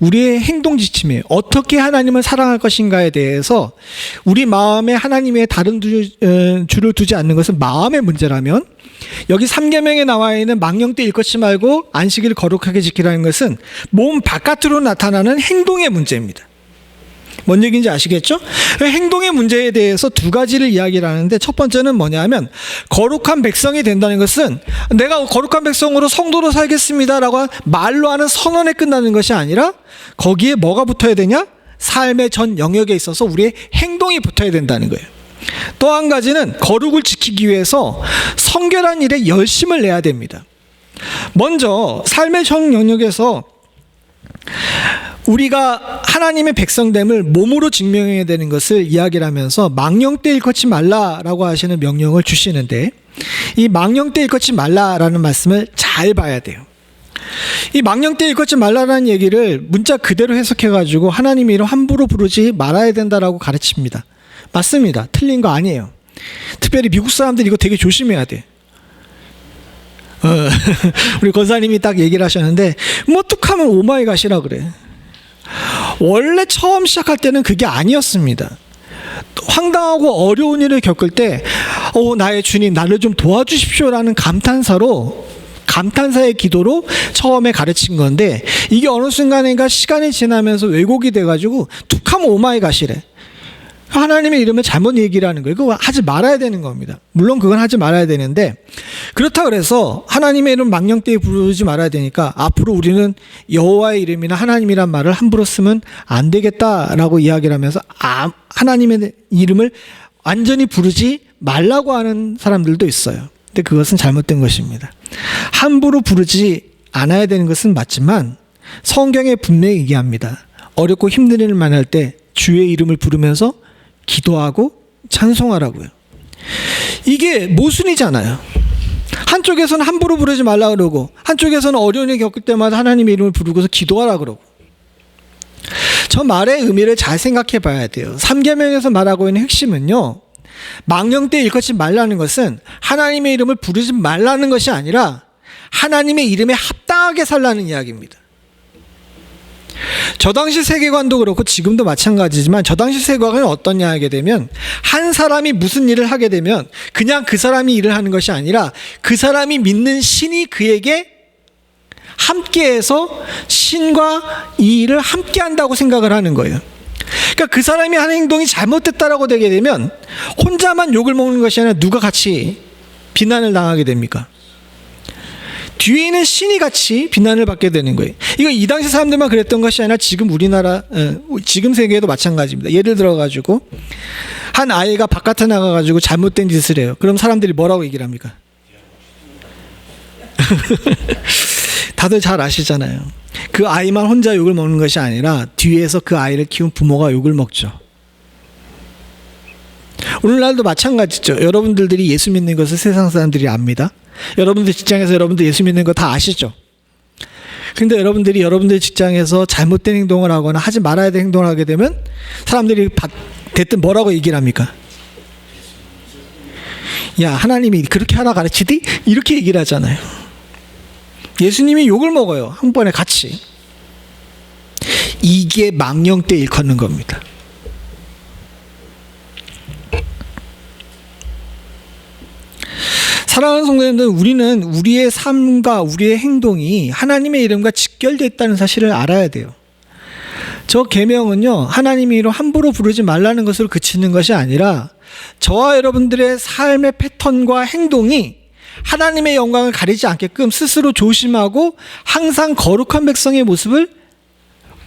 우리의 행동 지침이에요. 어떻게 하나님을 사랑할 것인가에 대해서 우리 마음에 하나님 외에 다른 주를 두지 않는 것은 마음의 문제라면 여기 3계명에 나와 있는 망령되 일컫지 말고 안식일을 거룩하게 지키라는 것은 몸 바깥으로 나타나는 행동의 문제입니다. 뭔 얘기인지 아시겠죠? 행동의 문제에 대해서 두 가지를 이야기를 하는데 첫 번째는 뭐냐면 거룩한 백성이 된다는 것은 내가 거룩한 백성으로 성도로 살겠습니다라고 말로 하는 선언에 끝나는 것이 아니라 거기에 뭐가 붙어야 되냐? 삶의 전 영역에 있어서 우리의 행동이 붙어야 된다는 거예요. 또 한 가지는 거룩을 지키기 위해서 성결한 일에 열심을 내야 됩니다. 먼저 삶의 전 영역에서 우리가 하나님의 백성됨을 몸으로 증명해야 되는 것을 이야기를 하면서 망령되 일컫지 말라라고 하시는 명령을 주시는데 이 망령되 일컫지 말라라는 말씀을 잘 봐야 돼요. 이 망령되 일컫지 말라라는 얘기를 문자 그대로 해석해가지고 하나님의 이름 함부로 부르지 말아야 된다라고 가르칩니다. 맞습니다. 틀린 거 아니에요. 특별히 미국 사람들 이거 되게 조심해야 돼. 우리 권사님이 딱 얘기를 하셨는데 뭐 뚝하면 오마이갓이라 그래. 원래 처음 시작할 때는 그게 아니었습니다. 황당하고 어려운 일을 겪을 때 나의 주님 나를 좀 도와주십시오라는 감탄사의 기도로 처음에 가르친 건데 이게 어느 순간인가 시간이 지나면서 왜곡이 돼가지고 툭하면 오마이갓이래. 하나님의 이름을 잘못 얘기를 하는 거예요. 그거 하지 말아야 되는 겁니다. 물론 그건 하지 말아야 되는데 그렇다고 해서 하나님의 이름 망령되이 부르지 말아야 되니까 앞으로 우리는 여호와의 이름이나 하나님이란 말을 함부로 쓰면 안 되겠다라고 이야기를 하면서 하나님의 이름을 완전히 부르지 말라고 하는 사람들도 있어요. 근데 그것은 잘못된 것입니다. 함부로 부르지 않아야 되는 것은 맞지만 성경에 분명히 얘기합니다. 어렵고 힘든 일을 만날 때 주의 이름을 부르면서 기도하고 찬송하라고요. 이게 모순이잖아요. 한쪽에서는 함부로 부르지 말라 그러고 한쪽에서는 어려운 일 겪을 때마다 하나님의 이름을 부르고서 기도하라 그러고. 저 말의 의미를 잘 생각해 봐야 돼요. 3계명에서 말하고 있는 핵심은요, 망령되 일컫지 말라는 것은 하나님의 이름을 부르지 말라는 것이 아니라 하나님의 이름에 합당하게 살라는 이야기입니다. 저 당시 세계관도 그렇고 지금도 마찬가지지만 저 당시 세계관은 어떠냐 하게 되면 한 사람이 무슨 일을 하게 되면 그냥 그 사람이 일을 하는 것이 아니라 그 사람이 믿는 신이 그에게 함께해서 신과 이 일을 함께 한다고 생각을 하는 거예요. 그러니까 그 사람이 하는 행동이 잘못됐다라고 되게 되면 혼자만 욕을 먹는 것이 아니라 누가 같이 비난을 당하게 됩니까? 뒤에 있는 신이 같이 비난을 받게 되는 거예요. 이거 이 당시 사람들만 그랬던 것이 아니라 지금 지금 세계에도 마찬가지입니다. 예를 들어가지고 한 아이가 바깥에 나가가지고 잘못된 짓을 해요. 그럼 사람들이 뭐라고 얘기를 합니까? 다들 잘 아시잖아요. 그 아이만 혼자 욕을 먹는 것이 아니라 뒤에서 그 아이를 키운 부모가 욕을 먹죠. 오늘날도 마찬가지죠. 여러분들이 예수 믿는 것을 세상 사람들이 압니다. 여러분들 직장에서 여러분들 예수 믿는 거 다 아시죠? 근데 여러분들이 여러분들 직장에서 잘못된 행동을 하거나 하지 말아야 될 행동을 하게 되면 사람들이 대뜸 뭐라고 얘기를 합니까? 야, 하나님이 그렇게 하라 가르치디? 이렇게 얘기를 하잖아요. 예수님이 욕을 먹어요. 한 번에 같이. 이게 망령때 일컫는 겁니다. 사랑하는 성도님들, 우리는 우리의 삶과 우리의 행동이 하나님의 이름과 직결되어 있다는 사실을 알아야 돼요. 저 계명은요, 하나님의 이름 함부로 부르지 말라는 것으로 그치는 것이 아니라 저와 여러분들의 삶의 패턴과 행동이 하나님의 영광을 가리지 않게끔 스스로 조심하고 항상 거룩한 백성의 모습을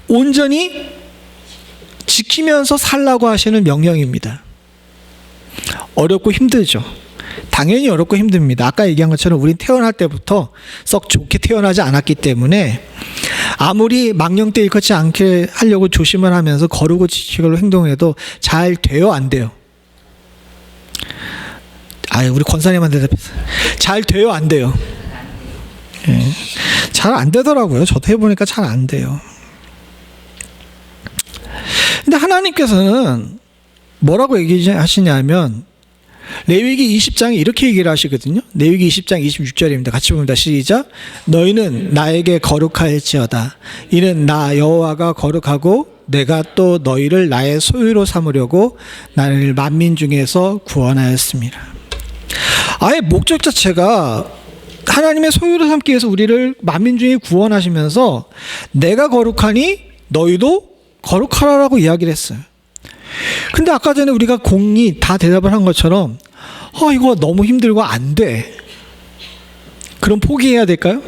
온전히 지키면서 살라고 하시는 명령입니다. 어렵고 힘들죠. 당연히 어렵고 힘듭니다. 아까 얘기한 것처럼 우린 태어날 때부터 썩 좋게 태어나지 않았기 때문에 아무리 망령때 일컫지 않게 하려고 조심을 하면서 거르고 지키고 행동해도 잘 돼요, 안 돼요? 우리 권사님한테 대답해서 잘 돼요, 안 돼요? 예. 잘 안 되더라고요. 저도 해보니까 잘 안 돼요. 근데 하나님께서는 뭐라고 얘기하시냐면 레위기 20장에 이렇게 얘기를 하시거든요. 레위기 20장 26절입니다. 같이 봅니다. 시작. 너희는 나에게 거룩할지어다. 이는 나 여호와가 거룩하고 내가 또 너희를 나의 소유로 삼으려고 나를 만민 중에서 구원하였습니다. 아예 목적 자체가 하나님의 소유로 삼기 위해서 우리를 만민 중에 구원하시면서 내가 거룩하니 너희도 거룩하라라고 이야기를 했어요. 근데 아까 전에 우리가 공이 다 대답을 한 것처럼 이거 너무 힘들고 안 돼. 그럼 포기해야 될까요?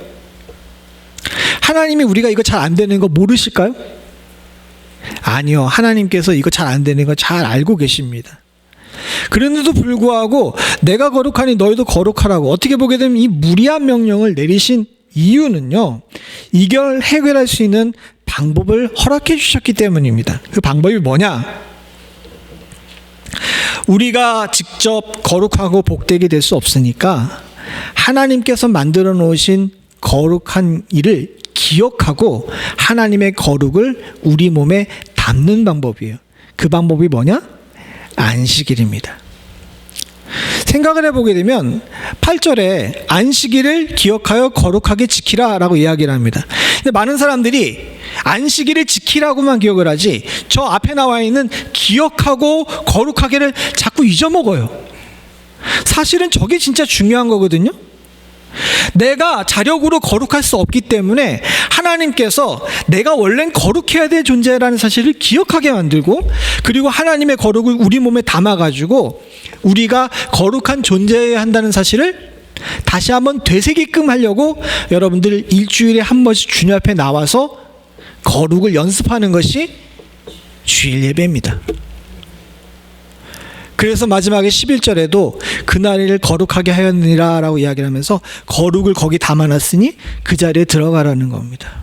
하나님이 우리가 이거 잘 안 되는 거 모르실까요? 아니요. 하나님께서 이거 잘 안 되는 거 잘 알고 계십니다. 그런데도 불구하고 내가 거룩하니 너희도 거룩하라고 어떻게 보게 되면 이 무리한 명령을 내리신 이유는요, 이걸 해결할 수 있는 방법을 허락해 주셨기 때문입니다. 그 방법이 뭐냐? 우리가 직접 거룩하고 복되게 될 수 없으니까 하나님께서 만들어 놓으신 거룩한 일을 기억하고 하나님의 거룩을 우리 몸에 담는 방법이에요. 그 방법이 뭐냐? 안식일입니다. 생각을 해보게 되면 8절에 안식일을 기억하여 거룩하게 지키라 라고 이야기를 합니다. 근데 많은 사람들이 안식일을 지키라고만 기억을 하지 저 앞에 나와 있는 기억하고 거룩하게를 자꾸 잊어먹어요. 사실은 저게 진짜 중요한 거거든요. 내가 자력으로 거룩할 수 없기 때문에 하나님께서 내가 원래는 거룩해야 될 존재라는 사실을 기억하게 만들고, 그리고 하나님의 거룩을 우리 몸에 담아가지고 우리가 거룩한 존재여야 한다는 사실을 다시 한번 되새기끔 하려고 여러분들 일주일에 한 번씩 주님 앞에 나와서 거룩을 연습하는 것이 주일 예배입니다. 그래서 마지막에 11절에도 그날을 거룩하게 하였느니라 라고 이야기를 하면서 거룩을 거기 담아놨으니 그 자리에 들어가라는 겁니다.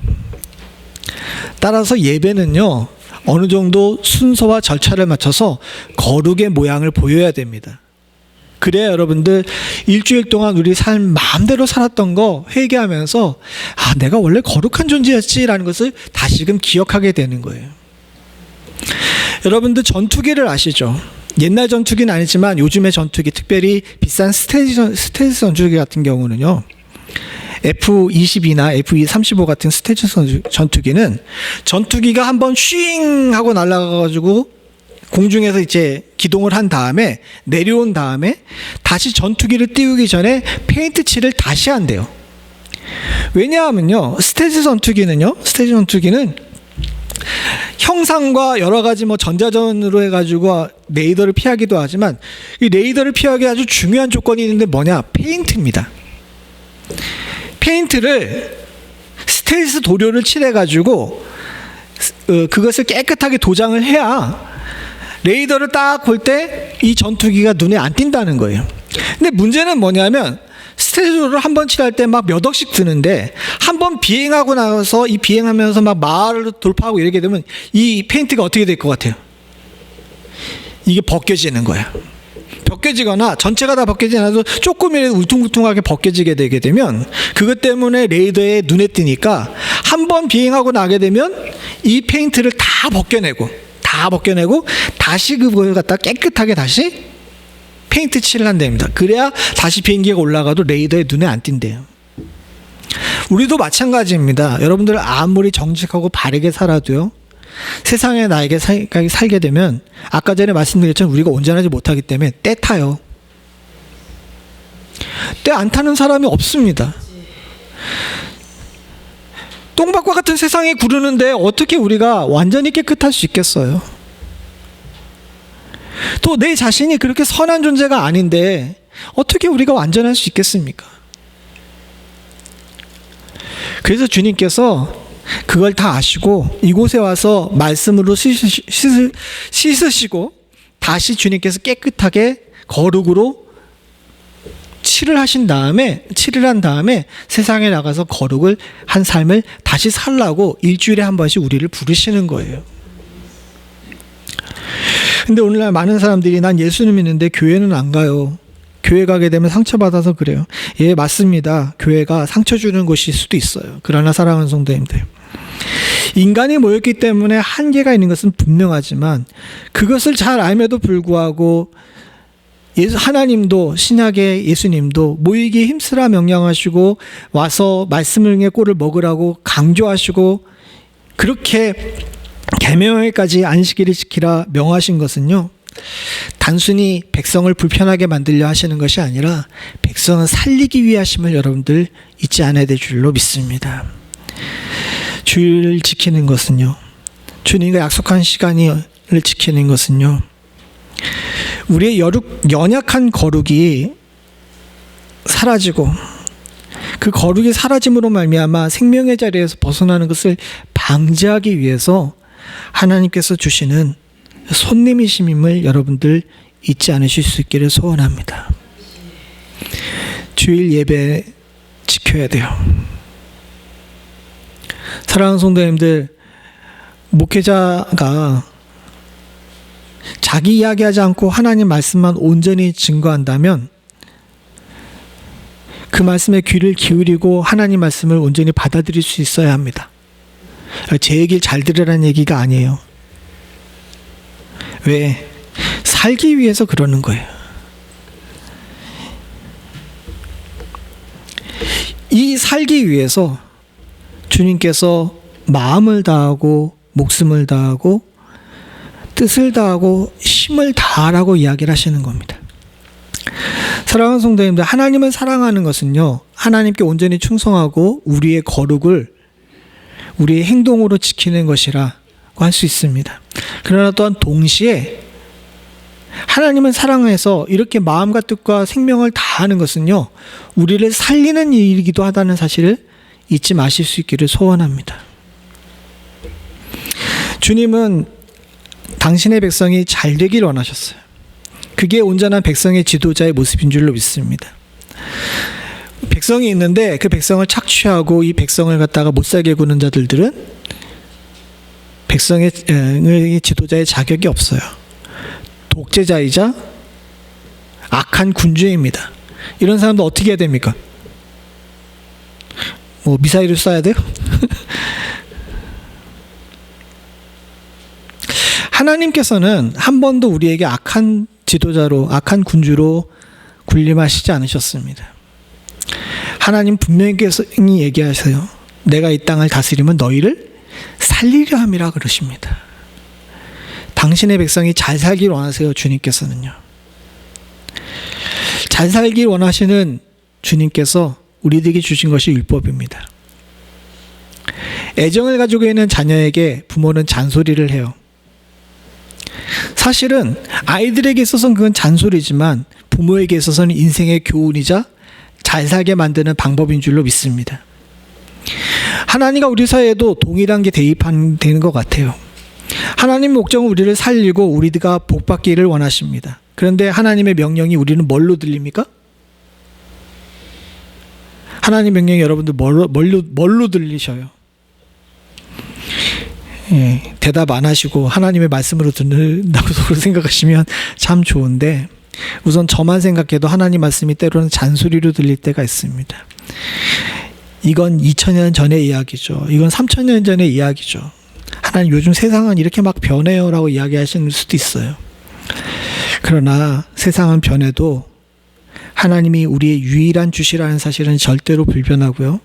따라서 예배는요, 어느 정도 순서와 절차를 맞춰서 거룩의 모양을 보여야 됩니다. 그래야 여러분들 일주일 동안 우리 삶 마음대로 살았던 거 회개하면서 내가 원래 거룩한 존재였지라는 것을 다시금 기억하게 되는 거예요. 여러분들 전투기를 아시죠? 옛날 전투기는 아니지만 요즘의 전투기, 특별히 비싼 스텔스 전투기 같은 경우는요, F-22나 F-35 같은 스텔스 전투기는 전투기가 한번 슈잉 하고 날아가가지고 공중에서 이제 기동을 한 다음에 내려온 다음에 다시 전투기를 띄우기 전에 페인트 칠을 다시 한대요. 왜냐하면요, 스텔스 전투기는 형상과 여러 가지 전자전으로 해가지고 레이더를 피하기도 하지만 이 레이더를 피하기 아주 중요한 조건이 있는데 뭐냐? 페인트입니다. 페인트를 스텔스 도료를 칠해가지고 그것을 깨끗하게 도장을 해야 레이더를 딱 볼 때 이 전투기가 눈에 안 띈다는 거예요. 근데 문제는 뭐냐면 스텔스를 한 번 칠할 때 막 몇 억씩 드는데 한 번 비행하고 나서 이 비행하면서 막 마을을 돌파하고 이렇게 되면 이 페인트가 어떻게 될 것 같아요? 이게 벗겨지는 거야. 벗겨지거나 전체가 다 벗겨지지 않아도 조금이라도 울퉁불퉁하게 벗겨지게 되게 되면 그것 때문에 레이더에 눈에 띄니까 한 번 비행하고 나게 되면 이 페인트를 다 벗겨내고 다시 그걸 갖다 깨끗하게 다시 페인트 칠을 한답니다. 그래야 다시 비행기가 올라가도 레이더에 눈에 안 띈대요. 우리도 마찬가지입니다. 여러분들 아무리 정직하고 바르게 살아도요, 세상에 나에게 살게 되면 아까 전에 말씀드렸지만 우리가 온전하지 못하기 때문에 때 타요. 때 안 타는 사람이 없습니다. 똥밭과 같은 세상에 구르는데 어떻게 우리가 완전히 깨끗할 수 있겠어요? 또 내 자신이 그렇게 선한 존재가 아닌데 어떻게 우리가 완전할 수 있겠습니까? 그래서 주님께서 그걸 다 아시고 이곳에 와서 말씀으로 씻으시고 다시 주님께서 깨끗하게 거룩으로 칠을 한 다음에 세상에 나가서 거룩을 한 삶을 다시 살라고 일주일에 한 번씩 우리를 부르시는 거예요. 근데 오늘날 많은 사람들이 난 예수님 믿는데 교회는 안 가요. 교회 가게 되면 상처받아서 그래요. 예, 맞습니다. 교회가 상처 주는 곳일 수도 있어요. 그러나 사랑하는 성도님들, 인간이 모였기 때문에 한계가 있는 것은 분명하지만 그것을 잘 알면도 불구하고 하나님도 신약의 예수님도 모이기 힘쓰라 명령하시고 와서 말씀의 꼴을 먹으라고 강조하시고 그렇게 계명에까지 안식일을 지키라 명하신 것은요, 단순히 백성을 불편하게 만들려 하시는 것이 아니라 백성을 살리기 위해 하심을 여러분들 잊지 않아야 될 줄로 믿습니다. 주일을 지키는 것은요, 주님과 약속한 시간을 지키는 것은요, 우리의 연약한 거룩이 사라지고 그 거룩이 사라짐으로 말미암아 생명의 자리에서 벗어나는 것을 방지하기 위해서 하나님께서 주시는 손님이심임을 여러분들 잊지 않으실 수 있기를 소원합니다. 주일 예배 지켜야 돼요. 사랑하는 성도님들, 목회자가 자기 이야기하지 않고 하나님 말씀만 온전히 증거한다면 그 말씀에 귀를 기울이고 하나님 말씀을 온전히 받아들일 수 있어야 합니다. 제 얘기를 잘 들으라는 얘기가 아니에요. 왜? 살기 위해서 그러는 거예요. 이 살기 위해서 주님께서 마음을 다하고 목숨을 다하고 뜻을 다하고 힘을 다하라고 이야기를 하시는 겁니다. 사랑하는 성도님들, 하나님을 사랑하는 것은요, 하나님께 온전히 충성하고 우리의 거룩을 우리의 행동으로 지키는 것이라고 할 수 있습니다. 그러나 또한 동시에 하나님을 사랑해서 이렇게 마음과 뜻과 생명을 다하는 것은요, 우리를 살리는 일이기도 하다는 사실을 잊지 마실 수 있기를 소원합니다. 주님은 당신의 백성이 잘 되길 원하셨어요. 그게 온전한 백성의 지도자의 모습인 줄로 믿습니다. 백성이 있는데 그 백성을 착취하고 이 백성을 갖다가 못살게 구는 자들은 백성의 지도자의 자격이 없어요. 독재자이자 악한 군주입니다. 이런 사람도 어떻게 해야 됩니까? 뭐 미사일을 쏴야 돼요? 하나님께서는 한 번도 우리에게 악한 지도자로, 악한 군주로 군림하시지 않으셨습니다. 하나님 분명히 얘기하세요. 내가 이 땅을 다스리면 너희를 살리려 함이라 그러십니다. 당신의 백성이 잘 살길 원하세요. 주님께서는요. 잘 살길 원하시는 주님께서 우리들에게 주신 것이 율법입니다. 애정을 가지고 있는 자녀에게 부모는 잔소리를 해요. 사실은 아이들에게 있어서는 그건 잔소리지만 부모에게 있어서는 인생의 교훈이자 잘 살게 만드는 방법인 줄로 믿습니다. 하나님과 우리 사이에도 동일한 게 대입되는 것 같아요. 하나님 목적은 우리를 살리고 우리가 복받기를 원하십니다. 그런데 하나님의 명령이 우리는 뭘로 들립니까? 하나님 명령이 여러분들 뭘로 들리셔요? 예, 대답 안 하시고 하나님의 말씀으로 듣는다고 생각하시면 참 좋은데, 우선 저만 생각해도 하나님 말씀이 때로는 잔소리로 들릴 때가 있습니다. 이건 2000년 전의 이야기죠. 이건 3000년 전의 이야기죠. 하나님 요즘 세상은 이렇게 막 변해요 라고 이야기하시는 수도 있어요. 그러나 세상은 변해도 하나님이 우리의 유일한 주시라는 사실은 절대로 불변하고요.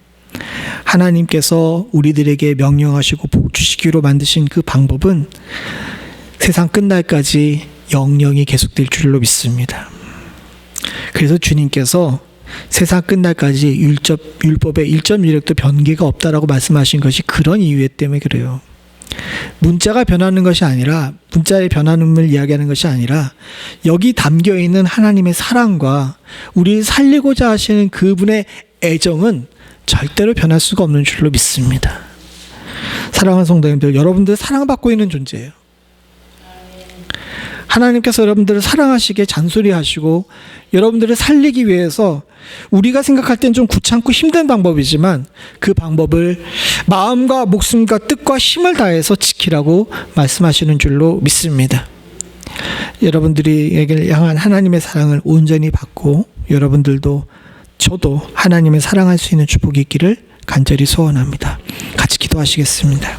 하나님께서 우리들에게 명령하시고 복 주시기로 만드신 그 방법은 세상 끝날까지 영영이 계속될 줄로 믿습니다. 그래서 주님께서 세상 끝날까지 율법의 1.1획도 변개가 없다라고 말씀하신 것이 그런 이유 때문에 그래요. 문자가 변하는 것이 아니라, 문자의 변함을 이야기하는 것이 아니라 여기 담겨있는 하나님의 사랑과 우리를 살리고자 하시는 그분의 애정은 절대로 변할 수가 없는 줄로 믿습니다. 사랑하는 성도님들, 여러분들 사랑받고 있는 존재예요. 하나님께서 여러분들을 사랑하시게 잔소리하시고 여러분들을 살리기 위해서 우리가 생각할 땐 좀 귀찮고 힘든 방법이지만 그 방법을 마음과 목숨과 뜻과 힘을 다해서 지키라고 말씀하시는 줄로 믿습니다. 여러분들에게 향한 하나님의 사랑을 온전히 받고 여러분들도 저도 하나님을 사랑할 수 있는 축복이 있기를 간절히 소원합니다. 같이 기도하시겠습니다.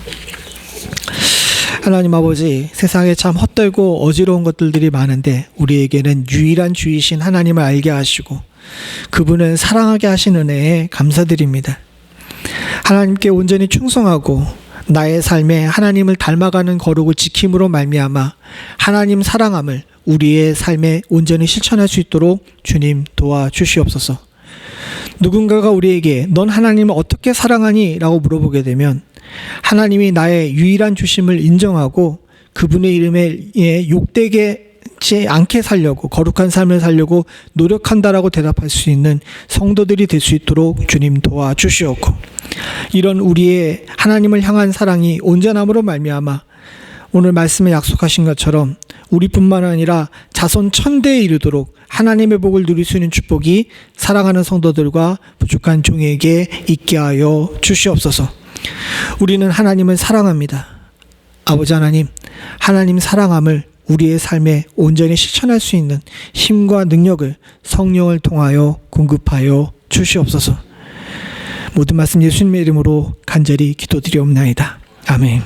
하나님 아버지, 세상에 참 헛되고 어지러운 것들이 많은데 우리에게는 유일한 주이신 하나님을 알게 하시고 그분을 사랑하게 하신 은혜에 감사드립니다. 하나님께 온전히 충성하고 나의 삶에 하나님을 닮아가는 거룩을 지킴으로 말미암아 하나님 사랑함을 우리의 삶에 온전히 실천할 수 있도록 주님 도와주시옵소서. 누군가가 우리에게 넌 하나님을 어떻게 사랑하니? 라고 물어보게 되면 하나님이 나의 유일한 주심을 인정하고 그분의 이름에 욕되지 않게 살려고, 거룩한 삶을 살려고 노력한다라고 대답할 수 있는 성도들이 될 수 있도록 주님 도와주시옵고, 이런 우리의 하나님을 향한 사랑이 온전함으로 말미암아 오늘 말씀에 약속하신 것처럼 우리뿐만 아니라 자손 천대에 이르도록 하나님의 복을 누릴 수 있는 축복이 사랑하는 성도들과 부족한 종에게 있게 하여 주시옵소서. 우리는 하나님을 사랑합니다. 아버지 하나님, 하나님 사랑함을 우리의 삶에 온전히 실천할 수 있는 힘과 능력을 성령을 통하여 공급하여 주시옵소서. 모든 말씀 예수님의 이름으로 간절히 기도드리옵나이다. 아멘.